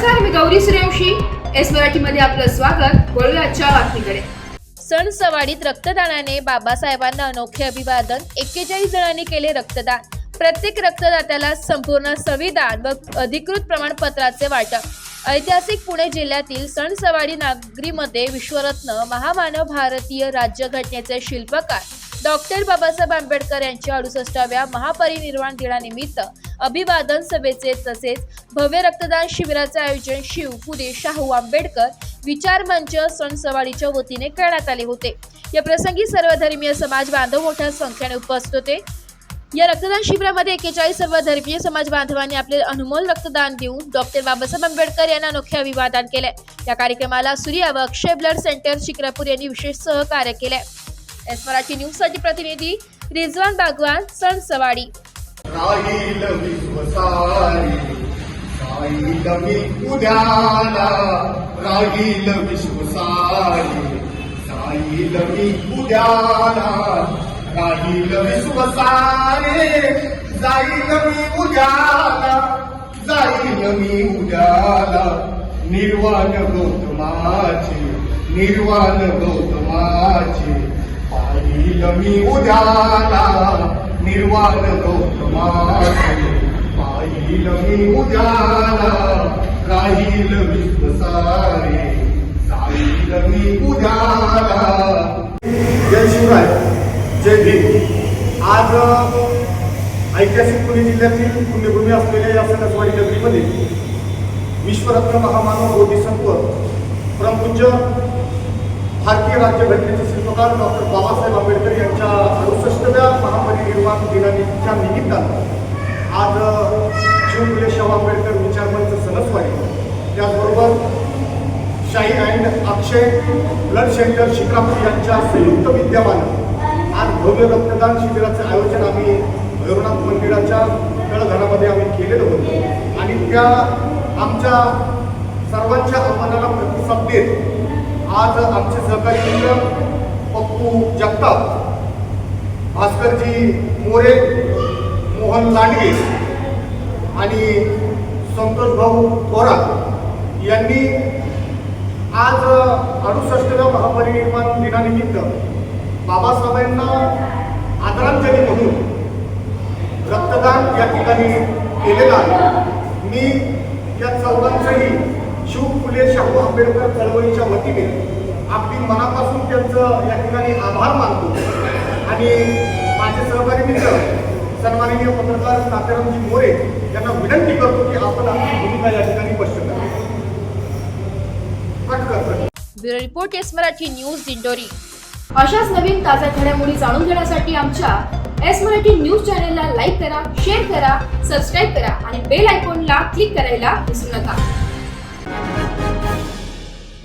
नमस्कार, मी गौरी सूर्यवंशी. एस मराठीमध्ये आपलं स्वागत. वळूया आजच्या बातमीकडे. सणसवाडीत रक्तदानाने बाबासाहेबांना अनोखे अभिवादन. 41 जणांनी केले रक्तदान. प्रत्येक रक्तदात्याला संपूर्ण संविधान व अधिकृत प्रमाणपत्राचे वाटप. ऐतिहासिक पुणे जिल्ह्यातील सणसवाडी नागरीमध्ये विश्वरत्न महामानव भारतीय राज्यघटनेचे शिल्पकार डॉक्टर बाबासाहेब आंबेडकर यांच्या 68व्या महापरिनिर्वाण दिनानिमित्त अभिवादन सभेचे तसेच भव्य रक्तदान शिबिराचे आयोजन शिव फुले शाहू आंबेडकर विचार मंच सणसवाडीच्या वतीने करण्यात आले होते. या प्रसंगी सर्व धर्मीय समाज बांधव मोठ्या संख्येने उपस्थित होते. या रक्तदान शिबिरामध्ये 41 सर्व धर्मीय समाज बांधवांनी आपले अनमोल रक्तदान देऊन डॉक्टर बाबासाहेब आंबेडकर यांना अनोखे अभिवादन केले. या कार्यक्रमाला सूर्या व अक्षय ब्लड सेंटर शिक्रापूर यांनी विशेष सहकार्य केले. एस मराठी न्यूज साठी प्रतिनिधी रिजवान बागवान, सणसवाडी. राहील विश्वसारी राहील मी उद्याला, राहील विश्वसारी राहील मी उद्याला, राहील विश्वसारे जाईल मी उद्याला, जाईल मी उद्याला. निर्वाण गौतमाचे, निर्वाण गौतमाचे पाहिल मी उद्याला, निर्वाण गौतमाचे पाहिल मी उद्याला, राहील विश्वसारे जाईल मी उद्याला. जय शिवराय, जय भीम. आज ऐतिहासिक पुणे जिल्ह्यातील पुण्यभूमी असलेल्या या सणसवाडी नगरीमध्ये विश्वरत्न महामानव बोधिसत्व परमपूज्य भारतीय राज्यघटनेचे शिल्पकार डॉक्टर बाबासाहेब आंबेडकर यांच्या 68व्या महापरिनिर्वाण दिनाच्या निमित्तानं आज शिव फुले शाहू आंबेडकर विचार मंच सणसवाडी, त्याचबरोबर शाही and Akshay blood centre Shikrapur यांच्या संयुक्त विद्यमानं आज भव्य रक्तदान शिबिराचे आयोजन आम्ही भैरवनाथ मंदिराच्या तळघरामध्ये आम्ही केलेलं होतं. आणि त्या आमच्या सर्वांच्या आव्हानाला प्रतिसाद देत आज आमचे सहकारी मित्र पप्पू जगताप, भास्करजी मोरे, मोहन लांडगे आणि संतोष भाऊ थोरात यांनी आज 68व्या महापरिनिर्वाण दिनानिमित्त बाबासाहेबांना आदरांजली म्हणून रक्तदान या ठिकाणी केलेलं आहे. मी या चौघांचंही शिव फुले शाहू आंबेडकर चळवळीच्या वतीने अगदी मनापासून त्यांचं या ठिकाणी आभार मानतो. आणि माझे सहकारी मित्र सन्माननीय पत्रकार तात्यारामजी मोरे यांना विनंती करतो की आपण आपली भूमिका या ठिकाणी स्पष्ट करा. Bureau report, S Marathi news, Dindori. अशाच नवीन ताज्या घडामोडी जाणून घेण्यासाठी आमच्या एस मराठी न्यूज चॅनेलला लाईक करा, शेअर करा, सबस्क्राईब करा आणि बेल आयकॉनला क्लिक करायला विसरू नका.